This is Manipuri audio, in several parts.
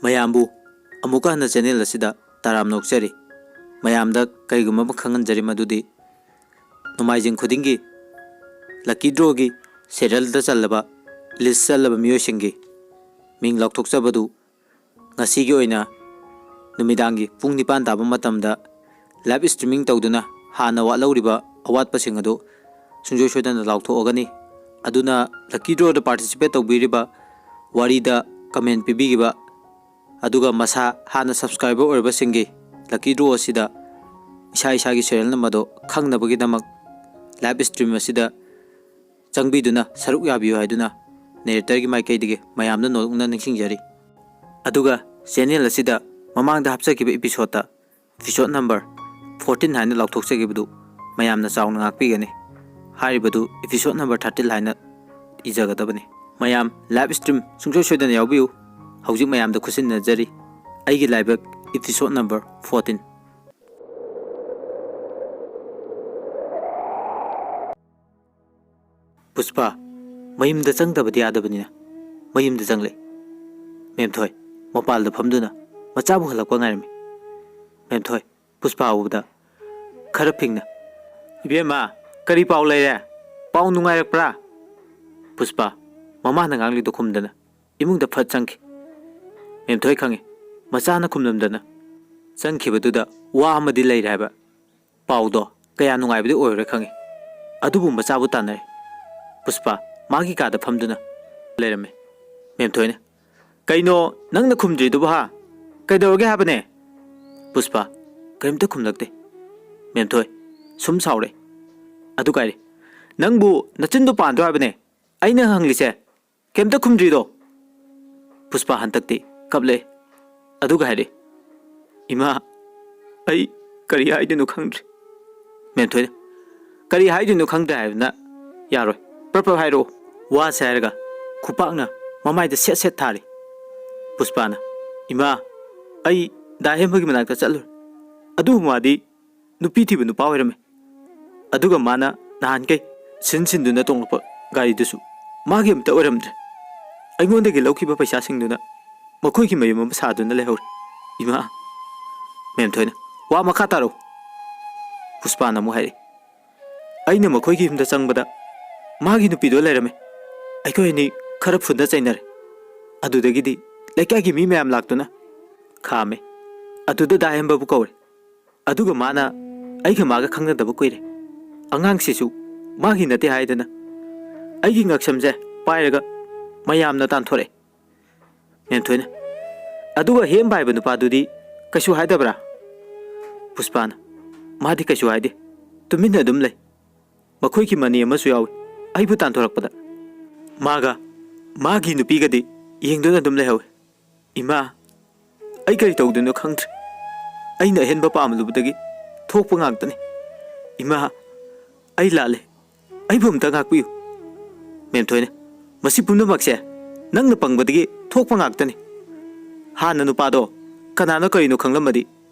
ꯃꯌꯥꯝꯕꯨ ꯑꯃꯨꯛꯀ ꯍꯟꯅ ꯆꯦꯅꯦꯜ ꯑꯁꯤꯗ ꯇꯔꯥꯝ ꯅꯣꯛꯆꯔꯤ ꯃꯌꯥꯝꯗ ꯀꯔꯤꯒꯨꯝꯕ ꯑꯃ ꯈꯪꯍꯟꯖꯔꯤ ꯃꯗꯨꯗꯤ ꯅꯣꯡꯃꯥꯏꯖꯤꯡ ꯈꯨꯗꯤꯡꯒꯤ ꯂꯛꯀꯤ ꯗ꯭ꯔꯣꯒꯤ ꯁꯦꯔꯤꯌꯜꯗ ꯆꯜꯂꯕ ꯂꯤꯁ ꯆꯜꯂꯕ ꯃꯤꯑꯣꯏꯁꯤꯡꯒꯤ ꯃꯤꯡ ꯂꯥꯎꯊꯣꯛꯆꯕꯗꯨ ꯉꯁꯤꯒꯤ ꯑꯣꯏꯅ ꯅꯨꯃꯤꯗꯥꯡꯒꯤ ꯄꯨꯡ 9 ꯇꯥꯕ ꯃꯇꯝꯗ ꯂꯥꯏꯚ ꯁ꯭ꯇ꯭ꯔꯤꯃꯤꯡ ꯇꯧꯗꯨꯅ ꯍꯥꯟꯅ ꯋꯥꯠꯍꯧꯔꯤꯕ ꯑꯋꯥꯠꯄꯁꯤꯡ ꯑꯗꯨ ꯁꯨꯡꯁꯣꯏ ꯁꯣꯏꯗꯅ ꯂꯥꯎꯊꯣꯛꯑꯒꯅꯤ ꯑꯗꯨꯅ ꯂꯛꯀꯤ ꯗ꯭ꯔꯣꯗ ꯄꯥꯔꯇꯤꯁꯤꯄꯦꯠ ꯇꯧꯕꯤꯔꯤꯕ ꯋꯥꯔꯤꯗ ꯀꯃꯦꯟ ꯄꯤꯕꯤꯈꯤꯕ ꯑꯗꯨꯒ ꯃꯁꯥ ꯍꯥꯟꯅ ꯁꯕꯁꯀ꯭ꯔꯥꯏꯕꯔ ꯑꯣꯏꯔꯕꯁꯤꯡꯒꯤ ꯂꯛꯀꯤ ꯗ꯭ꯔꯣ ꯑꯁꯤꯗ ꯏꯁꯥꯒꯤ ꯁꯦꯔꯤꯌꯜ ꯅꯝꯕꯔꯗꯣ ꯈꯪꯅꯕꯒꯤꯗꯃꯛ ꯂꯥꯏꯚ ꯁ꯭ꯇ꯭ꯔꯤꯝ ꯑꯁꯤꯗ ꯆꯪꯕꯤꯗꯨꯅ ꯁꯔꯨꯛ ꯌꯥꯕꯤꯌꯨ ꯍꯥꯏꯗꯨꯅ ꯅꯦꯔꯦꯇꯔꯒꯤ ꯃꯥꯏꯀꯩꯗꯒꯤ ꯃꯌꯥꯝꯗ ꯅꯣꯛꯅ ꯅꯤꯡꯁꯤꯡꯖꯔꯤ ꯑꯗꯨꯒ ꯆꯦꯅꯦꯜ ꯑꯁꯤꯗ ꯃꯃꯥꯡꯗ ꯍꯥꯞꯆꯈꯤꯕ ꯏꯄꯤꯁꯣꯗꯇ ꯏꯄꯤꯁꯣꯗ ꯅꯝꯕꯔ 14 ꯍꯥꯏꯅ ꯂꯥꯎꯊꯣꯛꯆꯈꯤꯕꯗꯨ ꯃꯌꯥꯝꯅ ꯆꯥꯎꯅ ꯉꯥꯛꯄꯤꯒꯅꯤ ꯍꯥꯏꯔꯤꯕꯗꯨ ꯏꯄꯤꯁꯣꯗ ꯅꯝꯕꯔ 13 ꯍꯥꯏꯅ ꯏꯖꯒꯗꯕꯅꯤ ꯃꯌꯥꯝ ꯂꯥꯏꯚ ꯁ꯭ꯇ꯭ꯔꯤꯝ ꯁꯨꯡꯁꯣꯏ ꯁꯣꯏꯗꯅ ꯌꯥꯎꯕꯤꯌꯨ ꯍꯧꯖꯤꯛ ꯃꯌꯥꯝꯗ ꯈꯨꯠꯁꯤꯟꯅꯖꯔꯤ ꯑꯩꯒꯤ ꯂꯥꯏꯕꯛ ꯏꯄꯤꯁꯣꯗ ꯅꯝꯕꯔ 14 ꯄꯨꯁꯄꯥ ꯃꯌꯨꯝꯗ ꯆꯪꯗꯕꯗꯤ ꯌꯥꯗꯕꯅꯤꯅ ꯃꯌꯨꯝꯗ ꯆꯪꯂꯦ ꯃꯦꯝꯊꯣꯏ ꯃꯄꯥꯜꯗ ꯐꯝꯗꯨꯅ ꯃꯆꯥꯕꯨ ꯍꯜꯂꯛꯄ ꯉꯥꯏꯔꯝꯃꯤ ꯃꯦꯝꯊꯣꯏ ꯄꯨꯁꯄꯥ ꯎꯕꯗ ꯈꯔ ꯐꯤꯡꯅ ꯏꯕꯦꯝꯃ ꯀꯔꯤ ꯄꯥꯎ ꯂꯩꯔꯦ ꯄꯥꯎ ꯅꯨꯡꯉꯥꯏꯔꯛꯄ꯭ꯔꯥ ꯄꯨꯁꯄꯥ ꯃꯃꯥꯅ ꯉꯥꯡꯂꯤꯗꯣ ꯈꯨꯝꯗꯅ ꯏꯃꯨꯡꯗ ꯐꯠ ꯆꯪꯈꯤ ꯃꯦꯝꯊꯣꯏ ꯈꯪꯉꯤ ꯃꯆꯥꯅ ꯈꯨꯝꯂꯝꯗꯅ ꯆꯪꯈꯤꯕꯗꯨꯗ ꯋꯥ ꯑꯃꯗꯤ ꯂꯩꯔꯦ ꯍꯥꯏꯕ ꯄꯥꯎꯗꯣ ꯀꯌꯥ ꯅꯨꯡꯉꯥꯏꯕꯗꯤ ꯑꯣꯏꯔꯣꯏ ꯈꯪꯉꯤ ꯑꯗꯨꯕꯨ ꯃꯆꯥꯕꯨ ꯇꯥꯟꯅꯔꯦ ꯄꯨꯁꯄꯥ ꯃꯥꯒꯤ ꯀꯥꯗ ꯐꯝꯗꯨꯅ ꯂꯩꯔꯝꯃꯦ ꯃꯦꯝꯊꯣꯏꯅ ꯀꯩꯅꯣ ꯅꯪꯅ ꯈꯨꯝꯗ꯭ꯔꯤꯗꯨꯕꯨ ꯍꯥ ꯀꯩꯗꯧꯔꯒꯦ ꯍꯥꯏꯕꯅꯦ ꯄꯨꯁꯄꯥ ꯀꯔꯤꯝꯇ ꯈꯨꯝꯂꯛꯇꯦ ꯃꯦꯝꯊꯣꯏ ꯁꯨꯝ ꯁꯥꯎꯔꯦ ꯑꯗꯨ ꯀꯥꯏꯔꯦ ꯅꯪꯕꯨ ꯅꯆꯤꯟꯗꯣ ꯄꯥꯟꯗ꯭ꯔꯣ ꯍꯥꯏꯕꯅꯦ ꯑꯩꯅ ꯍꯪꯂꯤꯁꯦ ꯀꯩꯝꯇ ꯈꯨꯝꯗ꯭ꯔꯤꯗꯣ ꯄꯨꯁꯄꯥ ꯍꯟꯇꯛꯇꯤ ꯀꯞꯂꯦ ꯑꯗꯨꯒ ꯍꯥꯏꯔꯦ ꯏꯃꯥ ꯑꯩ ꯀꯔꯤ ꯍꯥꯏꯗꯣꯏꯅꯣ ꯈꯪꯗ꯭ꯔꯦ ꯃꯦꯝꯊꯣꯏꯅ ꯀꯔꯤ ꯍꯥꯏꯗꯣꯏꯅꯣ ꯈꯪꯗ꯭ꯔꯦ ꯍꯥꯏꯕꯅ ꯌꯥꯔꯣꯏ ꯄ꯭ꯔꯞ ꯍꯥꯏꯔꯛꯑꯣ ꯋꯥꯁꯦ ꯍꯥꯏꯔꯒ ꯈꯨꯄꯥꯛꯅ ꯃꯃꯥꯏꯗ ꯁꯦꯠ ꯁꯦꯠ ꯊꯥꯔꯤ ꯄꯨꯁꯄꯥꯅ ꯏꯃꯥ ꯑꯩ ꯗꯥ ꯍꯦꯝꯕꯒꯤ ꯃꯅꯥꯛꯇ ꯆꯠꯂꯨꯔꯦ ꯑꯗꯨꯕꯨ ꯃꯥꯗꯤ ꯅꯨꯄꯤ ꯊꯤꯕ ꯅꯨꯄꯥ ꯑꯣꯏꯔꯝꯃꯦ ꯑꯗꯨꯒ ꯃꯥꯅ ꯅꯍꯥꯟꯈꯩ ꯁꯤꯟꯗꯨꯅ ꯇꯣꯡꯂꯛꯄ ꯒꯥꯔꯤꯗꯨꯁꯨ ꯃꯥꯒꯤ ꯑꯝꯇ ꯑꯣꯏꯔꯝꯗ꯭ꯔꯦ ꯑꯩꯉꯣꯟꯗꯒꯤ ꯂꯧꯈꯤꯕ ꯄꯩꯁꯥꯁꯤꯡꯗꯨꯅ ꯃꯈꯣꯏꯒꯤ ꯃꯌꯨꯝ ꯑꯃ ꯁꯥꯗꯨꯅ ꯂꯩꯍꯧꯔꯦ ꯏꯃꯥ ꯃꯦꯝꯊꯣꯏꯅ ꯋꯥ ꯃꯈꯥ ꯇꯥꯔꯛꯎ ꯄꯨꯁꯄꯥꯅ ꯑꯃꯨꯛ ꯍꯥꯏꯔꯛꯏ ꯑꯩꯅ ꯃꯈꯣꯏꯒꯤ ꯌꯨꯝꯗ ꯆꯪꯕꯗ ꯃꯥꯒꯤ ꯅꯨꯄꯤꯗꯣ ꯂꯩꯔꯝꯃꯦ ꯑꯩꯈꯣꯏ ꯑꯅꯤ ꯈꯔ ꯐꯨꯟꯗ ꯆꯩꯅꯔꯦ ꯑꯗꯨꯗꯒꯤꯗꯤ ꯂꯩꯀꯥꯏꯒꯤ ꯃꯤ ꯃꯌꯥꯝ ꯂꯥꯛꯇꯨꯅ ꯈꯥꯝꯃꯦ ꯑꯗꯨꯗ ꯗꯥ ꯍꯦꯝꯕꯕꯨ ꯀꯧꯔꯦ ꯑꯗꯨꯒ ꯃꯥꯅ ꯑꯩꯒ ꯃꯥꯒ ꯈꯪꯅꯗꯕ ꯀꯨꯏꯔꯦ ꯑꯉꯥꯡꯁꯤꯁꯨ ꯃꯥꯒꯤ ꯅꯠꯇꯦ ꯍꯥꯏꯗꯅ ꯑꯩꯒꯤ ꯉꯛꯁꯝꯁꯦ ꯄꯥꯏꯔꯒ ꯃꯌꯥꯝꯅ ꯇꯥꯟꯊꯣꯔꯛꯑꯦ ꯃꯦꯝꯊꯣꯏꯅ ꯑꯗꯨꯒ ꯍꯦꯝꯕ ꯍꯥꯏꯕ ꯅꯨꯄꯥꯗꯨꯗꯤ ꯀꯩꯁꯨ ꯍꯥꯏꯗꯕ꯭ꯔꯥ ꯄꯨꯁꯄꯥꯅ ꯃꯥꯗꯤ ꯀꯩꯁꯨ ꯍꯥꯏꯗꯦ ꯇꯨꯃꯤꯟꯅ ꯑꯗꯨꯝ ꯂꯩ ꯃꯈꯣꯏꯒꯤ ꯃꯅꯤ ꯑꯃꯁꯨ ꯌꯥꯎꯏ ꯑꯩꯕꯨ ꯇꯥꯟꯊꯣꯔꯛꯄꯗ ꯃꯥꯒ ꯃꯥꯒꯤ ꯅꯨꯄꯤꯒꯗꯤ ꯌꯦꯡꯗꯨꯅ ꯑꯗꯨꯝ ꯂꯩꯍꯧꯏ ꯏꯃꯥ ꯑꯩ ꯀꯔꯤ ꯇꯧꯗꯣꯏꯅꯣ ꯈꯪꯗ꯭ꯔꯦ ꯑꯩꯅ ꯑꯍꯦꯟꯕ ꯄꯥꯝꯂꯨꯕꯗꯒꯤ ꯊꯣꯛꯄ ꯉꯥꯛꯇꯅꯤ ꯏꯃꯥ ꯑꯩ ꯂꯥꯜꯂꯦ ꯑꯩꯕꯨ ꯑꯝꯇ ꯉꯥꯛꯄꯤꯌꯨ ꯃꯦꯝꯊꯣꯏꯅ ꯃꯁꯤ ꯄꯨꯝꯅꯃꯛꯁꯦ ꯅꯪꯅ ꯄꯪꯕꯗꯒꯤ ꯊꯣꯛꯄ ꯉꯥꯛꯇꯅꯤ ꯍꯥꯟꯅ ꯅꯨꯄꯥꯗꯣ ꯀꯅꯥꯅꯣ ꯀꯔꯤꯅꯣ ꯈꯪꯂꯝꯃꯗꯤ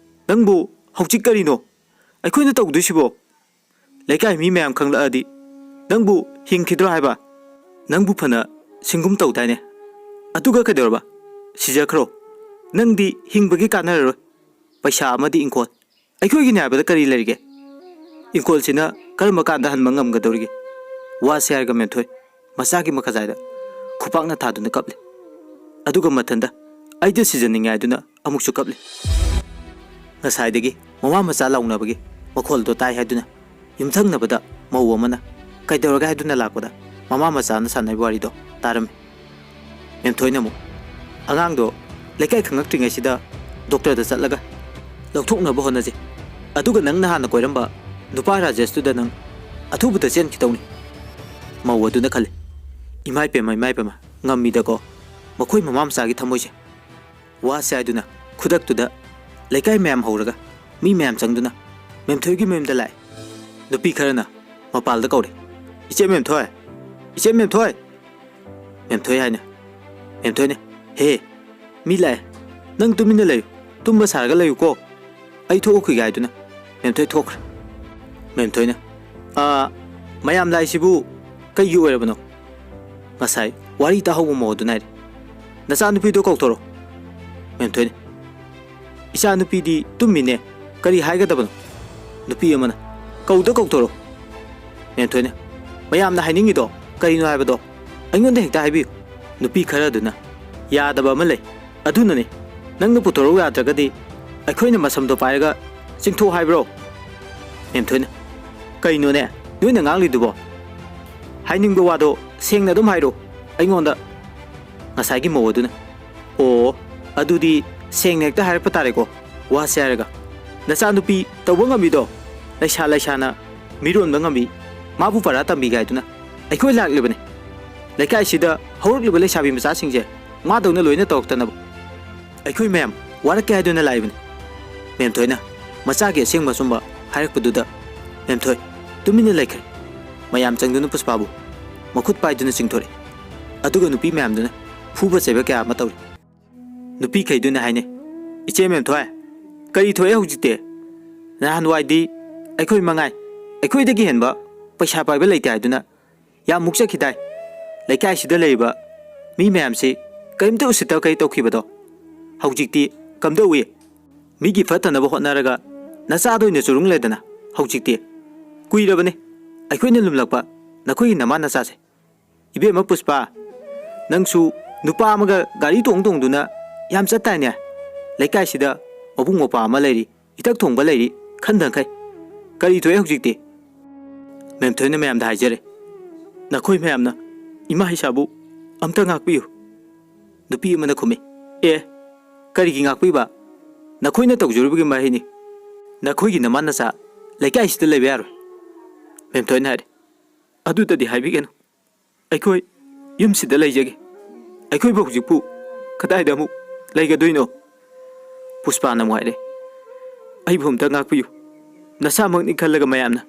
ꯅꯪꯕꯨ ꯍꯧꯖꯤꯛ ꯀꯔꯤꯅꯣ ꯑꯩꯈꯣꯏꯅ ꯇꯧꯗꯣꯏꯁꯤꯕꯣ ꯂꯩꯀꯥꯏ ꯃꯤ ꯃꯌꯥꯝ ꯈꯪꯂꯛꯑꯗꯤ ꯅꯪꯕꯨ ꯍꯤꯡꯈꯤꯗ꯭ꯔꯣ ꯍꯥꯏꯕ ꯅꯪꯕꯨ ꯐꯅ ꯁꯤꯡꯒꯨꯝ ꯇꯧꯗꯥꯏꯅꯦ ꯑꯗꯨꯒ ꯀꯩꯗꯧꯔꯕ ꯁꯤꯖꯈ꯭ꯔꯣ ꯅꯪꯗꯤ ꯍꯤꯡꯕꯒꯤ ꯀꯥꯟꯅꯔꯔꯣꯏ ꯄꯩꯁꯥ ꯑꯃꯗꯤ ꯏꯪꯈꯣꯜ ꯑꯩꯈꯣꯏꯒꯤꯅꯦ ꯍꯥꯏꯕꯗ ꯀꯔꯤ ꯂꯩꯔꯤꯒꯦ ꯏꯪꯈꯣꯜꯁꯤꯅ ꯀꯔꯝꯕ ꯀꯥꯟꯗ ꯍꯟꯕ ꯉꯝꯒꯗꯧꯔꯤꯒꯦ ꯋꯥꯁꯦ ꯍꯥꯏꯔꯒ ꯃꯦꯝꯊꯣꯏ ꯃꯆꯥꯒꯤ ꯃꯈꯖꯥꯏꯗ ꯈꯨꯄꯥꯛꯅ ꯊꯥꯗꯨꯅ ꯀꯞꯂꯤ ꯑꯗꯨꯒ ꯃꯊꯟꯗ ꯑꯩꯗ ꯁꯤꯖꯅꯤꯡꯉꯦ ꯍꯥꯏꯗꯨꯅ ꯑꯃꯨꯛꯁꯨ ꯀꯞꯂꯤ ꯉꯁꯥꯏꯗꯒꯤ ꯃꯃꯥ ꯃꯆꯥ ꯂꯥꯎꯅꯕꯒꯤ ꯃꯈꯣꯜꯗꯣ ꯇꯥꯏ ꯍꯥꯏꯗꯨꯅ ꯌꯨꯝꯊꯪꯅꯕꯗ ꯃꯧ ꯑꯃꯅ ꯀꯩꯗꯧꯔꯒꯦ ꯍꯥꯏꯗꯨꯅ ꯂꯥꯛꯄꯗ ꯃꯃꯥ ꯃꯆꯥꯅ ꯁꯥꯟꯅꯕ ꯋꯥꯔꯤꯗꯣ ꯇꯥꯔꯝꯃꯤ ꯃꯦꯝꯊꯣꯏꯅ ꯑꯃꯨꯛ ꯑꯉꯥꯡꯗꯣ ꯂꯩꯀꯥꯏ ꯈꯪꯉꯛꯇ꯭ꯔꯤꯉꯩꯁꯤꯗ ꯗꯣꯛꯇꯔꯗ ꯆꯠꯂꯒ ꯂꯧꯊꯣꯛꯅꯕ ꯍꯣꯠꯅꯖꯩ ꯑꯗꯨꯒ ꯅꯪꯅ ꯍꯥꯟꯅ ꯀꯣꯏꯔꯝꯕ ꯅꯨꯄꯥ ꯔꯥꯖꯦꯁꯇꯨꯗ ꯅꯪ ꯑꯊꯨꯕꯗ ꯆꯦꯟꯈꯤꯗꯧꯅꯤ ꯃꯧ ꯑꯗꯨꯅ ꯈꯜꯂꯤ ꯏꯃꯥꯏ ꯄꯦꯝꯃ ꯉꯝꯃꯤꯗꯀꯣ ꯃꯈꯣꯏ ꯃꯃꯥ ꯃꯆꯥꯒꯤ ꯊꯃꯣꯏꯁꯦ ꯋꯥꯁꯦ ꯍꯥꯏꯗꯨꯅ ꯈꯨꯗꯛꯇꯨꯗ ꯂꯩꯀꯥꯏ ꯃꯌꯥꯝ ꯍꯧꯔꯒ ꯃꯤ ꯃꯌꯥꯝ ꯆꯪꯗꯨꯅ ꯃꯦꯝꯊꯣꯏꯒꯤ ꯃꯌꯨꯝꯗ ꯂꯥꯛꯑꯦ ꯅꯨꯄꯤ ꯈꯔꯅ ꯃꯄꯥꯜꯗ ꯀꯧꯔꯦ ꯏꯆꯦ ꯃꯦꯝꯊꯣꯏ ꯏꯆꯦ ꯃꯦꯝꯊꯣꯏ ꯃꯦꯝꯊꯣꯏ ꯍꯥꯏꯅ ꯃꯦꯝꯊꯣꯏꯅ ꯍꯦ ꯃꯤ ꯂꯥꯛꯑꯦ ꯅꯪ ꯇꯨꯃꯤꯟꯅ ꯂꯩꯌꯨ ꯇꯨꯝꯕ ꯁꯥꯔꯒ ꯂꯩꯌꯨꯀꯣ ꯑꯩ ꯊꯣꯛꯎꯈꯤꯒꯦ ꯍꯥꯏꯗꯨꯅ ꯃꯦꯝꯊꯣꯏ ꯊꯣꯛꯈ꯭ꯔꯦ ꯃꯦꯝꯊꯣꯏꯅ ꯃꯌꯥꯝ ꯂꯥꯛꯏꯁꯤꯕꯨ ꯀꯩꯒꯤ ꯑꯣꯏꯔꯕꯅꯣ ꯉꯁꯥꯏ ꯋꯥꯔꯤ ꯇꯥꯍꯧꯕ ꯃꯧ ꯑꯗꯨꯅ ꯍꯥꯏꯔꯦ ꯅꯆꯥꯅꯨꯄꯤꯗꯣ ꯀꯧꯊꯣꯔꯛꯑꯣ ꯃꯦꯝꯊꯣꯏꯅ ꯏꯆꯥ ꯅꯨꯄꯤꯗꯤ ꯇꯨꯝꯃꯤꯅꯦ ꯀꯔꯤ ꯍꯥꯏꯒꯗꯕꯅꯣ ꯅꯨꯄꯤ ꯑꯃꯅ ꯀꯧꯗ ꯀꯧꯊꯣꯔꯣ ꯃꯦꯝꯊꯣꯏꯅ ꯃꯌꯥꯝꯅ ꯍꯥꯏꯅꯤꯡꯉꯤꯗꯣ ꯀꯔꯤꯅꯣ ꯍꯥꯏꯕꯗꯣ ꯑꯩꯉꯣꯟꯗ ꯍꯦꯛꯇ ꯍꯥꯏꯕꯤꯌꯨ ꯅꯨꯄꯤ ꯈꯔꯗꯨꯅ ꯌꯥꯗꯕ ꯑꯃ ꯂꯩ ꯑꯗꯨꯅꯅꯦ ꯅꯪꯅ ꯄꯨꯊꯣꯔꯛꯎ ꯌꯥꯗ꯭ꯔꯒꯗꯤ ꯑꯩꯈꯣꯏꯅ ꯃꯁꯝꯗꯣ ꯄꯥꯏꯔꯒ ꯆꯤꯡꯊꯣꯛ ꯍꯥꯏꯕ꯭ꯔꯣ ꯃꯦꯝꯊꯣꯏꯅ ꯀꯩꯅꯣꯅꯦ ꯅꯣꯏꯅ ꯉꯥꯡꯂꯤꯗꯨꯕꯣ ꯍꯥꯏꯅꯤꯡꯕ ꯋꯥꯗꯣ ꯁꯦꯡꯅ ꯑꯗꯨꯝ ꯍꯥꯏꯔꯣ ꯑꯩꯉꯣꯟꯗ ꯉꯁꯥꯏꯒꯤ ꯃꯧ ꯑꯗꯨꯅ ꯑꯣ ꯑꯗꯨꯗꯤ ꯁꯦꯡꯅ ꯍꯦꯛꯇ ꯍꯥꯏꯔꯛꯄ ꯇꯥꯔꯦꯀꯣ ꯋꯥꯁꯦ ꯍꯥꯏꯔꯒ ꯅꯆꯥꯅꯨꯄꯤ ꯇꯧꯕ ꯉꯝꯃꯤꯗꯣ ꯂꯩꯁꯥ ꯂꯩꯁꯥꯅ ꯃꯤꯔꯣꯟꯕ ꯉꯝꯃꯤ ꯃꯥꯕꯨ ꯄꯔꯥ ꯇꯝꯕꯤꯒꯦ ꯍꯥꯏꯗꯨꯅ ꯑꯩꯈꯣꯏ ꯂꯥꯛꯂꯤꯕꯅꯤ ꯂꯩꯀꯥꯏꯁꯤꯗ ꯍꯧꯔꯛꯂꯤꯕ ꯂꯩꯁꯥꯕꯤ ꯃꯆꯥꯁꯤꯡꯁꯦ ꯃꯥꯗꯧꯅ ꯂꯣꯏꯅ ꯇꯧꯔꯛꯇꯅꯕ ꯑꯩꯈꯣꯏ ꯃꯌꯥꯝ ꯋꯥꯔꯛꯀꯦ ꯍꯥꯏꯗꯨꯅ ꯂꯥꯛꯏꯕꯅꯤ ꯃꯦꯝꯊꯣꯏꯅ ꯃꯆꯥꯒꯤ ꯑꯁꯦꯡꯕ ꯑꯆꯨꯝꯕ ꯍꯥꯏꯔꯛꯄꯗꯨꯗ ꯃꯦꯝꯊꯣꯏ ꯇꯨꯃꯤꯟꯅ ꯂꯩꯈ꯭ꯔꯦ ꯃꯌꯥꯝ ꯆꯪꯗꯨꯅ ꯄꯨꯁꯄꯥꯕꯨ ꯃꯈꯨꯠ ꯄꯥꯏꯗꯨꯅ ꯆꯤꯡꯊꯣꯔꯛꯏ ꯑꯗꯨꯒ ꯅꯨꯄꯤ ꯃꯌꯥꯝꯗꯨꯅ ꯐꯨꯕ ꯆꯩꯕ ꯀꯌꯥ ꯑꯃ ꯇꯧꯔꯤ ꯅꯨꯄꯤꯈꯩꯗꯨꯅ ꯍꯥꯏꯅꯩ ꯏꯆꯦ ꯃꯦꯝꯊꯣꯏ ꯀꯔꯤ ꯊꯣꯛꯑꯦ ꯍꯧꯖꯤꯛꯇꯤ ꯅꯍꯥꯟꯋꯥꯏꯗꯤ ꯑꯩꯈꯣꯏ ꯃꯉꯥꯏ ꯑꯩꯈꯣꯏꯗꯒꯤ ꯍꯦꯟꯕ ꯄꯩꯁꯥ ꯄꯥꯏꯕ ꯂꯩꯇꯦ ꯍꯥꯏꯗꯨꯅ ꯌꯥꯝ ꯃꯨꯛꯆꯈꯤꯗꯥꯏ ꯂꯩꯀꯥꯏꯁꯤꯗ ꯂꯩꯔꯤꯕ ꯃꯤ ꯃꯌꯥꯝꯁꯤ ꯀꯔꯤꯝꯇ ꯎꯁꯤꯠꯇꯕ ꯀꯩ ꯇꯧꯈꯤꯕꯗꯣ ꯍꯧꯖꯤꯛꯇꯤ ꯀꯝꯗꯧꯏ ꯃꯤꯒꯤ ꯐꯠꯇꯅꯕ ꯍꯣꯠꯅꯔꯒ ꯅꯆꯥꯗ ꯑꯣꯏꯅ ꯆꯨꯔꯨꯡꯂꯦꯗꯅ ꯍꯧꯖꯤꯛꯇꯤ ꯀꯨꯏꯔꯕꯅꯤ ꯑꯩꯈꯣꯏꯅ ꯂꯨꯝꯂꯛꯄ ꯅꯈꯣꯏꯒꯤ ꯅꯃꯥ ꯅꯆꯥꯁꯦ ꯏꯕꯦꯝꯃ ꯄꯨꯁꯄꯥ ꯅꯪꯁꯨ ꯅꯨꯄꯥ ꯑꯃꯒ ꯒꯥꯔꯤ ꯇꯣꯡꯗꯨꯅ ꯌꯥꯝ ꯆꯠꯇꯥꯏꯅꯦ ꯂꯩꯀꯥꯏꯁꯤꯗ ꯃꯕꯨꯡ ꯃꯧꯄ꯭ꯋꯥ ꯑꯃ ꯂꯩꯔꯤ ꯏꯊꯛ ꯊꯣꯡꯕ ꯂꯩꯔꯤ ꯈꯟꯗꯈꯩ ꯀꯔꯤ ꯊꯣꯛꯑꯦ ꯍꯧꯖꯤꯛꯇꯤ ꯃꯦꯝꯊꯣꯏꯅ ꯃꯌꯥꯝꯗ ꯍꯥꯏꯖꯔꯦ ꯅꯈꯣꯏ ꯃꯌꯥꯝꯅ ꯏꯃꯥ ꯏꯆꯥꯕꯨ ꯑꯝꯇ ꯉꯥꯛꯄꯤꯌꯨ ꯅꯨꯄꯤ ꯑꯃꯅ ꯈꯨꯝꯃꯤ ꯑꯦ ꯀꯔꯤꯒꯤ ꯉꯥꯛꯄꯤꯕ ꯅꯈꯣꯏꯅ ꯇꯧꯖꯔꯨꯕꯒꯤ ꯃꯍꯩꯅꯤ ꯅꯈꯣꯏꯒꯤ ꯅꯃꯥ ꯅꯆꯥ ꯂꯩꯀꯥꯏꯁꯤꯗ ꯂꯩꯕ ꯌꯥꯔꯣꯏ ꯃꯦꯝꯊꯣꯏꯅ ꯍꯥꯏꯔꯦ ꯑꯗꯨꯗꯗꯤ ꯍꯥꯏꯕꯤꯒꯅꯨ ꯑꯩꯈꯣꯏ ꯌꯨꯝꯁꯤꯗ ꯂꯩꯖꯒꯦ ꯑꯩꯈꯣꯏꯕꯨ ꯍꯧꯖꯤꯛꯄꯨ ꯀꯗꯥꯏꯗ ꯑꯃꯨꯛ ꯂꯩꯒꯗꯣꯏꯅꯣ ꯄꯨꯁꯄꯥꯅ ꯑꯃꯨꯛ ꯍꯥꯏꯔꯦ ꯑꯩꯕꯨ ꯑꯝꯇ ꯉꯥꯛꯄꯤꯌꯨ ꯅꯁꯥꯃꯛꯅꯤ ꯈꯜꯂꯒ ꯃꯌꯥꯝꯅ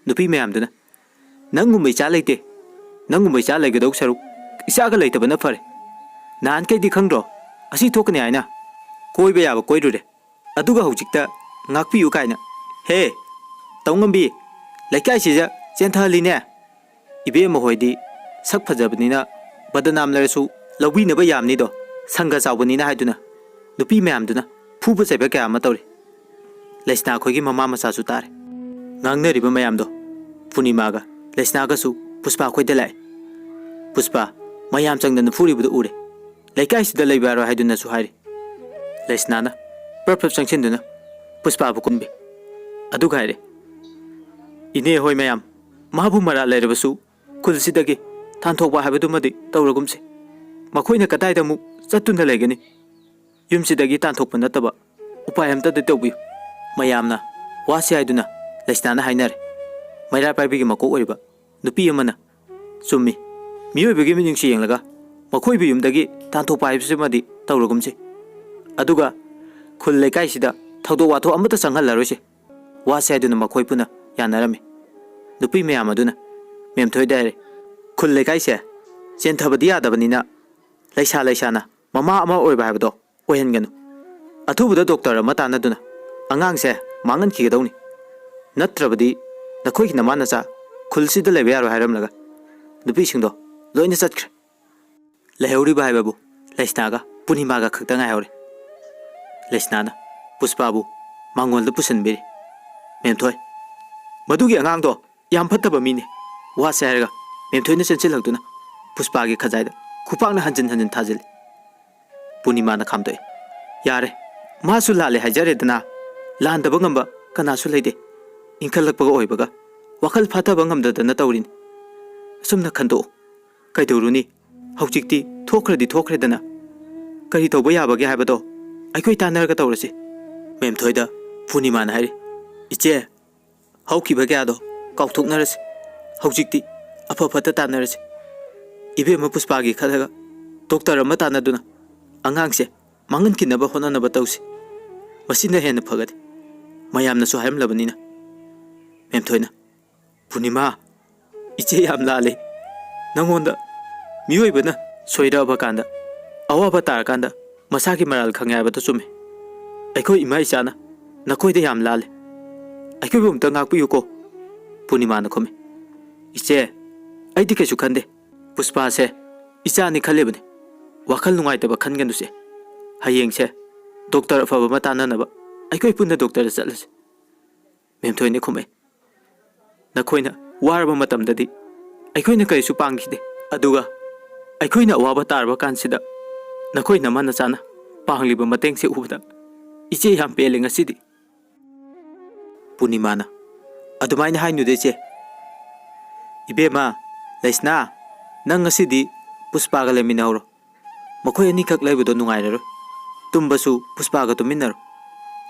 ꯅꯨꯄꯤ ꯃꯌꯥꯝꯗꯨꯅ ꯅꯪꯒꯨꯝꯕ ꯏꯆꯥ ꯂꯩꯇꯦ ꯅꯪꯒꯨꯝꯕ ꯏꯆꯥ ꯂꯩꯒꯗꯧ ꯁꯔꯨꯛ ꯏꯆꯥꯒ ꯂꯩꯇꯕꯅ ꯐꯔꯦ ꯅꯍꯥꯟꯈꯩꯗꯤ ꯈꯪꯗ꯭ꯔꯣ ꯑꯁꯤ ꯊꯣꯛꯀꯅꯤ ꯍꯥꯏꯅ ꯀꯣꯏꯕ ꯌꯥꯕ ꯀꯣꯏꯔꯨꯔꯦ ꯑꯗꯨꯒ ꯍꯧꯖꯤꯛꯇ ꯉꯥꯛꯄꯤꯌꯨ ꯀꯥꯏꯅ ꯍꯦ ꯇꯧꯉꯝꯕꯤ ꯂꯩꯀꯥꯏꯁꯤꯗ ꯆꯦꯟꯊꯍꯜꯂꯤꯅꯦ ꯏꯕꯦꯝꯃ ꯍꯣꯏꯗꯤ ꯁꯛ ꯐꯖꯕꯅꯤꯅ ꯕꯗꯅꯥꯝ ꯂꯩꯔꯁꯨ ꯂꯧꯕꯤꯅꯕ ꯌꯥꯝꯅꯤꯗꯣ ꯁꯪꯒ ꯆꯥꯎꯕꯅꯤꯅ ꯍꯥꯏꯗꯨꯅ ꯅꯨꯄꯤ ꯃꯌꯥꯝꯗꯨꯅ ꯐꯨꯕ ꯆꯩꯕ ꯀꯌꯥ ꯑꯃ ꯇꯧꯔꯤ ꯂꯩꯁꯅꯥ ꯑꯩꯈꯣꯏꯒꯤ ꯃꯃꯥ ꯃꯆꯥꯁꯨ ꯇꯥꯔꯦ ꯉꯥꯡꯅꯔꯤꯕ ꯃꯌꯥꯝꯗꯣ ꯄꯨꯔꯅꯤꯃꯥꯒ ꯂꯩꯁꯅꯥꯒꯁꯨ ꯄꯨꯁꯄꯥ ꯑꯩꯈꯣꯏꯗ ꯂꯥꯛꯑꯦ ꯄꯨꯁꯄꯥ ꯃꯌꯥꯝ ꯆꯪꯗꯅ ꯐꯨꯔꯤꯕꯗꯨ ꯎꯔꯦ ꯂꯩꯀꯥꯏꯁꯤꯗ ꯂꯩꯕ ꯌꯥꯔꯣꯏ ꯍꯥꯏꯗꯨꯅꯁꯨ ꯍꯥꯏꯔꯤ ꯂꯩꯁꯅꯥꯅ ꯄ꯭ꯔꯞ ꯄ꯭ꯔꯞ ꯆꯪꯁꯤꯟꯗꯨꯅ ꯄꯨꯁꯄꯥꯕꯨ ꯀꯨꯝꯕꯤ ꯑꯗꯨꯒ ꯍꯥꯏꯔꯦ ꯏꯅꯦ ꯍꯣꯏ ꯃꯌꯥꯝ ꯃꯥꯕꯨ ꯃꯔꯥꯜ ꯂꯩꯔꯕꯁꯨ ꯈꯨꯜꯁꯤꯗꯒꯤ ꯊꯥꯟꯊꯣꯛꯄ ꯍꯥꯏꯕꯗꯨꯃꯗꯤ ꯇꯧꯔꯒꯨꯝꯁꯤ ꯃꯈꯣꯏꯅ ꯀꯗꯥꯏꯗ ꯑꯃꯨꯛ ꯆꯠꯇꯨꯅ ꯂꯩꯒꯅꯤ ꯌꯨꯝꯁꯤꯗꯒꯤ ꯇꯥꯟꯊꯣꯛꯄ ꯅꯠꯇꯕ ꯎꯄꯥꯏ ꯑꯝꯇꯗꯤ ꯇꯧꯕꯤꯌꯨ ꯃꯌꯥꯝꯅ ꯋꯥꯁꯤ ꯍꯥꯏꯗꯨꯅ ꯂꯩꯁꯅꯥꯅ ꯍꯥꯏꯅꯔꯦ ꯃꯩꯔꯥ ꯄꯥꯏꯕꯤꯒꯤ ꯃꯀꯣꯛ ꯑꯣꯏꯔꯤꯕ ꯅꯨꯄꯤ ꯑꯃꯅ ꯆꯨꯝꯃꯤ ꯃꯤꯑꯣꯏꯕꯒꯤ ꯃꯤꯅꯨꯡꯁꯤ ꯌꯦꯡꯂꯒ ꯃꯈꯣꯏꯕꯨ ꯌꯨꯝꯗꯒꯤ ꯇꯥꯟꯊꯣꯛꯄ ꯍꯥꯏꯕꯁꯤꯃꯗꯤ ꯇꯧꯔꯒꯨꯝꯁꯤ ꯑꯗꯨꯒ ꯈꯨꯜ ꯂꯩꯀꯥꯏꯁꯤꯗ ꯊꯧꯗꯣꯛ ꯋꯥꯊꯣꯛ ꯑꯃꯠꯇ ꯆꯪꯍꯜꯂꯔꯣꯏꯁꯤ ꯋꯥꯁꯤ ꯍꯥꯏꯗꯨꯅ ꯃꯈꯣꯏ ꯄꯨꯟꯅ ꯌꯥꯅꯔꯝꯃꯤ ꯅꯨꯄꯤ ꯃꯌꯥꯝ ꯑꯗꯨꯅ ꯃꯦꯝꯊꯣꯏꯗ ꯍꯥꯏꯔꯦ ꯈꯨꯜ ꯂꯩꯀꯥꯏꯁꯦ ꯆꯦꯟꯊꯕꯗꯤ ꯌꯥꯗꯕꯅꯤꯅ ꯂꯩꯁꯥ ꯂꯩꯁꯥꯅ ꯃꯃꯥ ꯑꯃ ꯑꯣꯏꯕ ꯍꯥꯏꯕꯗꯣ ꯑꯣꯏꯍꯟꯒꯅꯨ ꯑꯊꯨꯕꯗ ꯗꯣꯛꯇꯔ ꯑꯃ ꯇꯥꯟꯅꯗꯨꯅ ꯑꯉꯥꯡꯁꯦ ꯃꯥꯡꯍꯟꯈꯤꯒꯗꯧꯅꯤ ꯅꯠꯇ꯭ꯔꯕꯗꯤ ꯅꯈꯣꯏꯒꯤ ꯅꯃꯥ ꯅꯆꯥ ꯈꯨꯜꯁꯤꯗ ꯂꯩꯕ ꯌꯥꯔꯣꯏ ꯍꯥꯏꯔꯝꯂꯒ ꯅꯨꯄꯤꯁꯤꯡꯗꯣ ꯂꯣꯏꯅ ꯆꯠꯈ꯭ꯔꯦ ꯂꯩꯍꯧꯔꯤꯕ ꯍꯥꯏꯕꯕꯨ ꯂꯩꯁꯅꯥꯒ ꯄꯨꯔꯅꯤꯃꯥꯒ ꯈꯛꯇ ꯉꯥꯏꯍꯧꯔꯦ ꯂꯩꯁꯅꯥꯅ ꯄꯨꯁꯄꯥꯕꯨ ꯃꯥꯡꯒꯣꯜꯗ ꯄꯨꯁꯤꯟꯕꯤꯔꯤ ꯃꯦꯝꯊꯣꯏ ꯃꯗꯨꯒꯤ ꯑꯉꯥꯡꯗꯣ ꯌꯥꯝ ꯐꯠꯇꯕ ꯃꯤꯅꯤ ꯋꯥꯁꯦ ꯍꯥꯏꯔꯒ ꯃꯦꯝꯊꯣꯏꯅ ꯆꯦꯟꯁꯤꯜꯂꯛꯇꯨꯅ ꯄꯨꯁꯄꯥꯒꯤ ꯈꯖꯥꯏꯗ ꯈꯨꯄꯥꯛꯅ ꯍꯟꯖꯤꯟ ꯍꯟꯖꯤꯟ ꯊꯥꯖꯤꯜꯂꯤ ꯄꯨꯔꯅꯤꯃꯥꯅ ꯈꯥꯝꯗꯣꯛꯏ ꯌꯥꯔꯦ ꯃꯥꯁꯨ ꯂꯥꯜꯂꯦ ꯍꯥꯏꯖꯔꯦꯗꯅ ꯂꯥꯟꯗꯕ ꯉꯝꯕ ꯀꯅꯥꯁꯨ ꯂꯩꯇꯦ ꯏꯟꯈꯠꯂꯛꯄꯒ ꯑꯣꯏꯕꯒ ꯋꯥꯈꯜ ꯐꯥꯊꯕ ꯉꯝꯗꯗꯅ ꯇꯧꯔꯤꯅꯤ ꯑꯁꯨꯝꯅ ꯈꯟꯗꯣꯛꯎ ꯀꯩꯗꯧꯔꯨꯅꯤ ꯍꯧꯖꯤꯛꯇꯤ ꯊꯣꯛꯈ꯭ꯔꯗꯤ ꯊꯣꯛꯈ꯭ꯔꯦꯗꯅ ꯀꯔꯤ ꯇꯧꯕ ꯌꯥꯕꯒꯦ ꯍꯥꯏꯕꯗꯣ ꯑꯩꯈꯣꯏ ꯇꯥꯟꯅꯔꯒ ꯇꯧꯔꯁꯤ ꯃꯦꯝꯊꯣꯏꯗ ꯄꯨꯔꯅꯤꯃꯥꯅ ꯍꯥꯏꯔꯤ ꯏꯆꯦ ꯍꯧꯈꯤꯕ ꯀꯌꯥꯗꯣ ꯀꯥꯎꯊꯣꯛꯅꯔꯁꯤ ꯍꯧꯖꯤꯛꯇꯤ ꯑꯐ ꯐꯠꯇ ꯇꯥꯟꯅꯔꯁꯤ ꯏꯕꯦꯝꯃ ꯄꯨꯁꯄꯥꯒꯤ ꯈꯜꯂꯒ ꯗꯣꯛꯇꯔ ꯑꯃ ꯇꯥꯟꯅꯗꯨꯅ ꯑꯉꯥꯡꯁꯦ ꯃꯥꯡꯍꯟꯈꯤꯅꯕ ꯍꯣꯠꯅꯅꯕ ꯇꯧꯁꯤ ꯃꯁꯤꯅ ꯍꯦꯟꯅ ꯐꯒꯗꯤ ꯃꯌꯥꯝꯅꯁꯨ ꯍꯥꯏꯔꯝꯂꯕꯅꯤꯅ ꯃꯦꯝꯊꯣꯏꯅ ꯄꯨꯔꯅꯤꯃꯥ ꯏꯆꯦ ꯌꯥꯝ ꯂꯥꯜꯂꯤ ꯅꯪꯉꯣꯟꯗ ꯃꯤꯑꯣꯏꯕꯅ ꯁꯣꯏꯔꯛꯑꯕ ꯀꯥꯟꯗ ꯑꯋꯥꯕ ꯇꯥꯔꯀꯥꯟꯗ ꯃꯁꯥꯒꯤ ꯃꯔꯥꯜ ꯈꯪꯉꯦ ꯍꯥꯏꯕꯗꯨ ꯆꯨꯝꯃꯤ ꯑꯩꯈꯣꯏ ꯏꯃꯥ ꯏꯆꯥꯅ ꯅꯈꯣꯏꯗ ꯌꯥꯝ ꯂꯥꯜꯂꯤ ꯑꯩꯈꯣꯏꯕꯨ ꯑꯝꯇ ꯉꯥꯛꯄꯤꯌꯨꯀꯣ ꯄꯨꯔꯅꯤꯃꯥꯅ ꯈꯨꯝꯃꯤ ꯏꯆꯦ ꯑꯩꯗꯤ ꯀꯩꯁꯨ ꯈꯟꯗꯦ ꯄꯨꯁꯄꯥꯁꯦ ꯏꯆꯥꯅꯤ ꯈꯜꯂꯤꯕꯅꯤ ꯋꯥꯈꯜ ꯅꯨꯡꯉꯥꯏꯇꯕ ꯈꯟꯒꯅꯨꯁꯦ ꯍꯌꯦꯡꯁꯦ ꯗꯣꯛꯇꯔ ꯑꯐꯕ ꯑꯃ ꯇꯥꯟꯅꯅꯕ ꯑꯩꯈꯣꯏ ꯄꯨꯟꯅ ꯗꯣꯛꯇꯔꯗ ꯆꯠꯂꯁꯤ ꯃꯦꯝꯊꯣꯏꯅ ꯈꯨꯝꯃꯦ ꯅꯈꯣꯏꯅ ꯋꯥꯔꯕ ꯃꯇꯝꯗꯗꯤ ꯑꯩꯈꯣꯏꯅ ꯀꯔꯤꯁꯨ ꯄꯥꯡꯈꯤꯗꯦ ꯑꯗꯨꯒ ꯑꯩꯈꯣꯏꯅ ꯑꯋꯥꯕ ꯇꯥꯔꯕ ꯀꯥꯟꯁꯤꯗ ꯅꯈꯣꯏ ꯅꯃꯥ ꯅꯆꯥꯅ ꯄꯥꯡꯂꯤꯕ ꯃꯇꯦꯡꯁꯦ ꯎꯕꯗ ꯏꯆꯦ ꯌꯥꯝ ꯄꯦꯜꯂꯦ ꯉꯁꯤꯗꯤ ꯄꯨꯔꯅꯤꯃꯥꯅ ꯑꯗꯨꯃꯥꯏꯅ ꯍꯥꯏꯅꯨꯗ ꯏꯆꯦ ꯏꯕꯦꯝꯃ ꯂꯩꯁꯅꯥ ꯅꯪ ꯉꯁꯤꯗꯤ ꯄꯨꯁꯄꯥꯒ ꯂꯩꯃꯤꯟꯅꯍꯧꯔꯣ ꯃꯈꯣꯏ ꯑꯅꯤꯈꯛ ꯂꯩꯕꯗꯣ ꯅꯨꯡꯉꯥꯏꯔꯔꯣꯏ ꯇꯨꯝꯕꯁꯨ ꯄꯨꯁꯄꯥꯒ ꯇꯨꯝꯃꯤꯟꯅꯔꯣ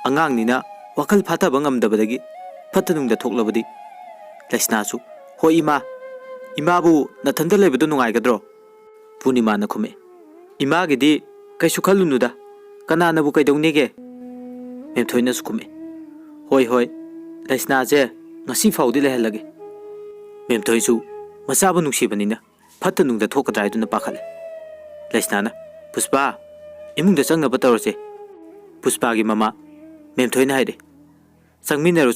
ꯑꯉꯥꯡꯅꯤꯅ ꯋꯥꯈꯜ ꯐꯥꯊꯕ ꯉꯝꯗꯕꯗꯒꯤ ꯐꯠꯇ ꯅꯨꯡꯗ ꯊꯣꯛꯂꯕꯗꯤ ꯂꯩꯁꯅꯥꯁꯨ ꯍꯣꯏ ꯏꯃꯥꯕꯨ ꯅꯊꯟꯇ ꯂꯩꯕꯗꯣ ꯅꯨꯡꯉꯥꯏꯒꯗ꯭ꯔꯣ ꯄꯨꯔꯅꯤꯃꯥꯅ ꯈꯨꯝꯃꯦ ꯏꯃꯥꯒꯤꯗꯤ ꯀꯩꯁꯨ ꯈꯜꯂꯨꯅꯨꯗ ꯀꯅꯥꯅꯕꯨ ꯀꯩꯗꯧꯅꯦꯒꯦ ꯃꯦꯝꯊꯣꯏꯅꯁꯨ ꯈꯨꯝꯃꯦ ꯍꯣꯏ ꯂꯩꯁꯅꯥꯁꯦ ꯉꯁꯤ ꯐꯥꯎꯗꯤ ꯂꯩꯍꯜꯂꯒꯦ ꯃꯦꯝꯊꯣꯏꯁꯨ ꯃꯆꯥꯕꯨ ꯅꯨꯡꯁꯤꯕꯅꯤꯅ ꯐꯠꯇ ꯅꯨꯡꯗ ꯊꯣꯛꯀꯗ꯭ꯔꯥ ꯍꯥꯏꯗꯨꯅ ꯄꯥꯈꯠꯂꯦ ꯂꯩꯁꯅꯥꯅ ꯄꯨꯁꯄꯥ ꯏꯃꯨꯡꯗ ꯆꯪꯅꯕ ꯇꯧꯔꯁꯦ ꯄꯨꯁꯄꯥꯒꯤ ꯃꯃꯥ ꯃꯦꯝꯊꯣꯏꯅ ꯍꯥꯏꯔꯦ ꯆꯪꯃꯤꯟꯅꯔꯣ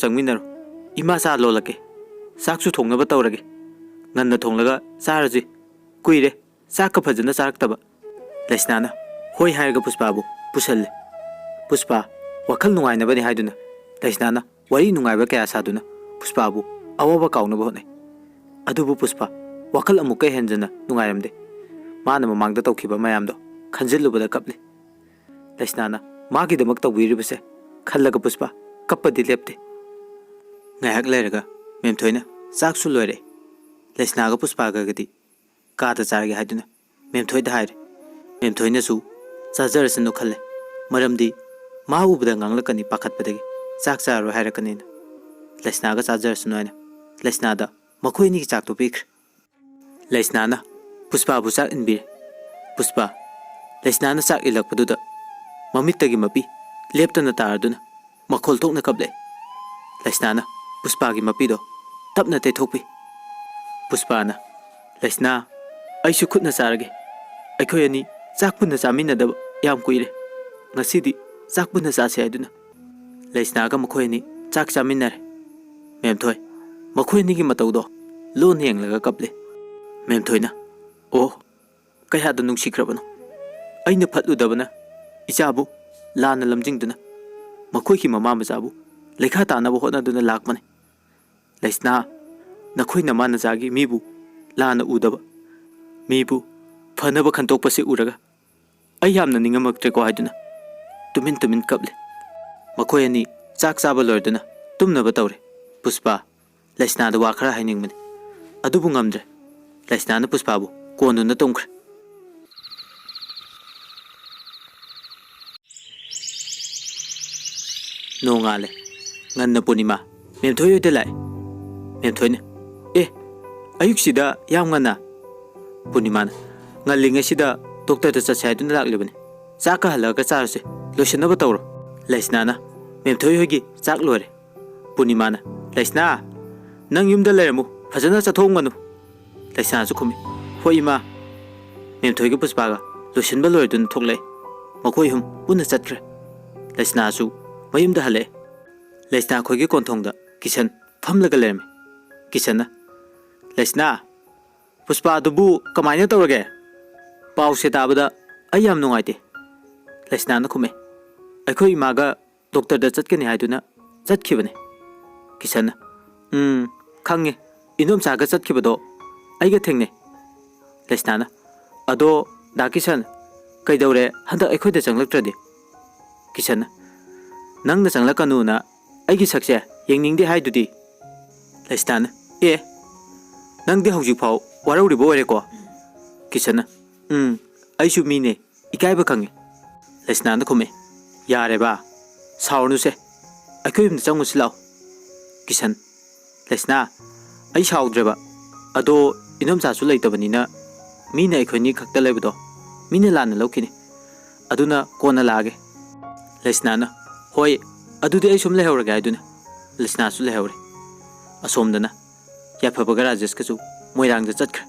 ꯏꯃꯥ ꯆꯥ ꯂꯣꯜꯂꯛꯀꯦ ꯆꯥꯛꯁꯨ ꯊꯣꯡꯅꯕ ꯇꯧꯔꯒꯦ ꯉꯟꯅ ꯊꯣꯡꯂꯒ ꯆꯥꯔꯁꯤ ꯀꯨꯏꯔꯦ ꯆꯥꯛꯀ ꯐꯖꯅ ꯆꯥꯔꯛꯇꯕ ꯂꯩꯁꯅꯥꯅ ꯍꯣꯏ ꯍꯥꯏꯔꯒ ꯄꯨꯁꯄꯥꯕꯨ ꯄꯨꯁꯜꯂꯦ ꯄꯨꯁꯄꯥ ꯋꯥꯈꯜ ꯅꯨꯡꯉꯥꯏꯅꯕꯅꯤ ꯍꯥꯏꯗꯨꯅ ꯂꯩꯁꯅꯥꯅ ꯋꯥꯔꯤ ꯅꯨꯡꯉꯥꯏꯕ ꯀꯌꯥ ꯁꯥꯗꯨꯅ ꯄꯨꯁꯄꯥꯕꯨ ꯑꯋꯥꯕ ꯀꯥꯎꯅꯕ ꯍꯣꯠꯅꯩ ꯑꯗꯨꯕꯨ ꯄꯨꯁꯄꯥ ꯋꯥꯈꯜ ꯑꯃꯨꯛꯀ ꯍꯦꯟꯖꯟꯅ ꯅꯨꯡꯉꯥꯏꯔꯝꯗꯦ ꯃꯥꯅ ꯃꯃꯥꯡꯗ ꯇꯧꯈꯤꯕ ꯃꯌꯥꯝꯗꯣ ꯈꯟꯖꯤꯜꯂꯨꯕꯗ ꯀꯞꯂꯤ ꯂꯩꯁꯅꯥꯅ ꯃꯥꯒꯤꯗꯃꯛ ꯇꯧꯕꯤꯔꯤꯕꯁꯦ ꯈꯜꯂꯒ ꯄꯨꯁꯄꯥ ꯀꯞꯄꯗꯤ ꯂꯦꯞꯇꯦ ꯉꯥꯏꯍꯥꯛ ꯂꯩꯔꯒ ꯃꯦꯝꯊꯣꯏꯅ ꯆꯥꯛꯁꯨ ꯂꯣꯏꯔꯦ ꯂꯩꯁꯅꯥꯒ ꯄꯨꯁꯄꯥꯒꯗꯤ ꯀꯥꯗ ꯆꯥꯔꯒꯦ ꯍꯥꯏꯗꯨꯅ ꯃꯦꯝꯊꯣꯏꯗ ꯍꯥꯏꯔꯦ ꯃꯦꯝꯊꯣꯏꯅꯁꯨ ꯆꯥꯖꯔꯁꯅꯨ ꯈꯜꯂꯦ ꯃꯔꯝꯗꯤ ꯃꯥ ꯎꯕꯗ ꯉꯥꯡꯂꯛꯀꯅꯤ ꯄꯥꯈꯠꯄꯗꯒꯤ ꯆꯥꯛ ꯆꯥꯔꯣꯏ ꯍꯥꯏꯔꯛꯀꯅꯤꯅ ꯂꯩꯁꯅꯥꯒ ꯆꯥꯖꯔꯁꯅꯨ ꯍꯥꯏꯅ ꯂꯩꯁꯅꯥꯗ ꯃꯈꯣꯏ ꯑꯅꯤꯒꯤ ꯆꯥꯛꯇꯣ ꯄꯤꯈ꯭ꯔꯦ ꯂꯩꯁꯅꯥꯅ ꯄꯨꯁꯄꯥꯕꯨ ꯆꯥꯛ ꯏꯟꯕꯤꯔꯦ ꯄꯨꯁꯄꯥ ꯂꯩꯁꯅꯥꯅ ꯆꯥꯛ ꯏꯜꯂꯛꯄꯗꯨꯗ ꯃꯃꯤꯠꯇꯒꯤ ꯃꯄꯤ ꯂꯦꯞꯇꯅ ꯇꯥꯔꯗꯨꯅ ꯃꯈꯣꯜ ꯊꯣꯛꯅ ꯀꯞꯂꯛꯑꯦ ꯂꯩꯁꯅꯥꯅ ꯄꯨꯁꯄꯥꯒꯤ ꯃꯄꯤꯗꯣ ꯇꯞꯅ ꯇꯩꯊꯣꯛꯄꯤ ꯄꯨꯁꯄꯥꯅ ꯂꯩꯁꯅꯥ ꯑꯩꯁꯨ ꯈꯨꯠꯅ ꯆꯥꯔꯒꯦ ꯑꯩꯈꯣꯏ ꯑꯅꯤ ꯆꯥꯛ ꯄꯨꯟꯅ ꯆꯥꯃꯤꯟꯅꯗꯕ ꯌꯥꯝ ꯀꯨꯏꯔꯦ ꯉꯁꯤꯗꯤ ꯆꯥꯛ ꯄꯨꯟꯅ ꯆꯥꯁꯦ ꯍꯥꯏꯗꯨꯅ ꯂꯩꯁꯅꯥꯒ ꯃꯈꯣꯏ ꯑꯅꯤ ꯆꯥꯛ ꯆꯥꯃꯤꯟꯅꯔꯦ ꯃꯦꯝꯊꯣꯏ ꯃꯈꯣꯏ ꯑꯅꯤꯒꯤ ꯃꯇꯧꯗꯣ ꯂꯣꯟ ꯌꯦꯡꯂꯒ ꯀꯞꯂꯦ ꯃꯦꯝꯊꯣꯏꯅ ꯑꯣ ꯀꯌꯥꯗ ꯅꯨꯡꯁꯤꯈ꯭ꯔꯕꯅꯣ ꯑꯩꯅ ꯐꯠꯂꯨꯗꯕꯅ ꯏꯆꯥꯕꯨ ꯂꯥꯟꯅ ꯂꯝꯖꯤꯡꯗꯨꯅ ꯃꯈꯣꯏꯒꯤ ꯃꯃꯥ ꯃꯆꯥꯕꯨ ꯂꯩꯈꯥ ꯇꯥꯅꯕ ꯍꯣꯠꯅꯗꯨꯅ ꯂꯥꯛꯄꯅꯤ ꯂꯩꯁꯅꯥ ꯅꯈꯣꯏ ꯅꯃꯥ ꯅꯆꯥꯒꯤ ꯃꯤꯕꯨ ꯂꯥꯟꯅ ꯎꯗꯕ ꯃꯤꯕꯨ ꯐꯅꯕ ꯈꯟꯇꯣꯛꯄꯁꯤ ꯎꯔꯒ ꯑꯩ ꯌꯥꯝꯅ ꯅꯤꯡꯉꯝꯃꯛꯇ꯭ꯔꯦꯀꯣ ꯍꯥꯏꯗꯨꯅ ꯇꯨꯃꯤꯟ ꯀꯞꯂꯦ ꯃꯈꯣꯏ ꯑꯅꯤ ꯆꯥꯛ ꯆꯥꯕ ꯂꯣꯏꯔꯗꯨꯅ ꯇꯨꯝꯅꯕ ꯇꯧꯔꯦ ꯄꯨꯁꯄꯥ ꯂꯩꯁꯅꯥꯗ ꯋꯥ ꯈꯔ ꯍꯥꯏꯅꯤꯡꯕꯅꯤ ꯑꯗꯨꯕꯨ ꯉꯝꯗ꯭ꯔꯦ ꯂꯩꯁꯅꯥꯅ ꯄꯨꯁꯄꯥꯕꯨ ꯀꯣꯟꯗꯨꯅ ꯇꯨꯝꯈ꯭ꯔꯦ ꯅꯣꯡꯉꯥꯜꯂꯦ ꯉꯟꯅ ꯄꯨꯔꯅꯤꯃꯥ ꯃꯦꯝꯊꯣꯏ ꯍꯣꯏꯗ ꯂꯥꯛꯑꯦ ꯃꯦꯝꯊꯣꯏꯅ ꯑꯌꯨꯛꯁꯤꯗ ꯌꯥꯝ ꯉꯟꯅ ꯄꯨꯔꯅꯤꯃꯥꯅ ꯉꯜꯂꯤꯉꯩꯁꯤꯗ ꯗꯣꯛꯇꯔꯗ ꯆꯠꯁꯦ ꯍꯥꯏꯗꯨꯅ ꯂꯥꯛꯂꯤꯕꯅꯤ ꯆꯥꯛꯀ ꯍꯜꯂꯛꯑꯒ ꯆꯥꯔꯁꯦ ꯂꯣꯏꯁꯤꯟꯅꯕ ꯇꯧꯔꯣ ꯂꯩꯁꯅꯥꯅ ꯃꯦꯝꯊꯣꯏ ꯍꯣꯏꯒꯤ ꯆꯥꯛ ꯂꯣꯏꯔꯦ ꯄꯨꯔꯅꯤꯃꯥꯅ ꯂꯩꯁꯅꯥ ꯅꯪ ꯌꯨꯝꯗ ꯂꯩꯔꯝꯃꯨ ꯐꯖꯅ ꯆꯠꯊꯣꯛꯉꯅꯨ ꯂꯩꯁꯅꯥꯁꯨ ꯈꯨꯝꯃꯤ ꯍꯣꯏ ꯏꯃꯥ ꯃꯦꯝꯊꯣꯏꯒ ꯄꯨꯁꯄꯥꯒ ꯂꯣꯏꯁꯤꯟꯕ ꯂꯣꯏꯔꯗꯨꯅ ꯊꯣꯛꯂꯛꯑꯦ ꯃꯈꯣꯏ ꯍꯨꯝ ꯄꯨꯟꯅ ꯆꯠꯈ꯭ꯔꯦ ꯂꯩꯁꯅꯥꯁꯨ ꯃꯌꯨꯝꯗ ꯍꯜꯂꯛꯑꯦ ꯂꯩꯁꯅꯥ ꯈꯣꯏꯒꯤ ꯀꯣꯟꯊꯣꯡꯗ ꯀꯤꯁꯟ ꯐꯝꯂꯒ ꯂꯩꯔꯝꯃꯤ ꯀꯤꯁꯟꯅ ꯂꯩꯁꯅꯥ ꯄꯨꯁꯄꯥꯗꯨꯕꯨ ꯀꯃꯥꯏꯅ ꯇꯧꯔꯒꯦ ꯄꯥꯎꯁꯦ ꯇꯥꯕꯗ ꯑꯩ ꯌꯥꯝ ꯅꯨꯡꯉꯥꯏꯇꯦ ꯂꯩꯁꯅꯥꯅ ꯈꯨꯝꯃꯦ ꯑꯩꯈꯣꯏ ꯏꯃꯥꯒ ꯗꯣꯛꯇꯔꯗ ꯆꯠꯀꯅꯤ ꯍꯥꯏꯗꯨꯅ ꯆꯠꯈꯤꯕꯅꯤ ꯀꯤꯁꯟꯅ ꯈꯪꯉꯦ ꯏꯟꯗꯣꯝꯆꯥꯒ ꯆꯠꯈꯤꯕꯗꯣ ꯑꯩꯒ ꯊꯦꯡꯅꯩ ꯂꯩꯁꯅꯥꯅ ꯑꯗꯣ ꯗꯥ ꯀꯤꯁꯟ ꯀꯩꯗꯧꯔꯦ ꯍꯟꯗꯛ ꯑꯩꯈꯣꯏꯗ ꯆꯪꯂꯛꯇ꯭ꯔꯗꯤ ꯀꯤꯁꯟꯅ ꯅꯪꯅ ꯆꯪꯂꯛꯀꯅꯨꯅ ꯑꯩꯒꯤ ꯁꯛꯁꯦ ꯌꯦꯡꯅꯤꯡꯗꯦ ꯍꯥꯏꯗꯨꯗꯤ ꯂꯩꯁꯅꯥꯅ ꯅꯪꯗꯤ ꯍꯧꯖꯤꯛꯐꯥꯎ ꯋꯥꯔꯧꯔꯤꯕ ꯑꯣꯏꯔꯦꯀꯣ ꯀꯤꯁꯟꯅ ꯑꯩꯁꯨ ꯃꯤꯅꯦ ꯏꯀꯥꯏꯕ ꯈꯪꯉꯦ ꯂꯩꯁꯅꯥꯅ ꯈꯨꯝꯃꯦ ꯌꯥꯔꯦꯕ ꯁꯥꯎꯔꯅꯨꯁꯦ ꯑꯩꯈꯣꯏ ꯌꯨꯝꯗ ꯆꯪꯉꯨꯁꯤ ꯂꯥꯛꯑꯣ ꯀꯤꯁꯟ ꯂꯩꯁꯅꯥ ꯑꯩ ꯁꯥꯎꯗ꯭ꯔꯦꯕ ꯑꯗꯣ ꯏꯟꯗꯣꯝꯆꯥꯁꯨ ꯂꯩꯇꯕꯅꯤꯅ ꯃꯤꯅ ꯑꯩꯈꯣꯏꯅꯤ ꯈꯛꯇ ꯂꯩꯕꯗꯣ ꯃꯤꯅ ꯂꯥꯟꯅ ꯂꯧꯈꯤꯅꯤ ꯑꯗꯨꯅ ꯀꯣꯟꯅ ꯂꯥꯛꯑꯒꯦ ꯂꯩꯁꯅꯥꯅ ꯍꯣꯏ ꯑꯗꯨꯗꯤ ꯑꯩ ꯁꯨꯝ ꯂꯩꯍꯧꯔꯒꯦ ꯍꯥꯏꯗꯨꯅ ꯂꯩꯁꯅꯥꯁꯨ ꯂꯩꯍꯧꯔꯦ ꯑꯁꯣꯝꯗꯅ ꯌꯥꯏꯐꯕꯒ ꯔꯥꯖꯦꯁꯀꯁꯨ ꯃꯣꯏꯔꯥꯡꯗ ꯆꯠꯈ꯭ꯔꯦ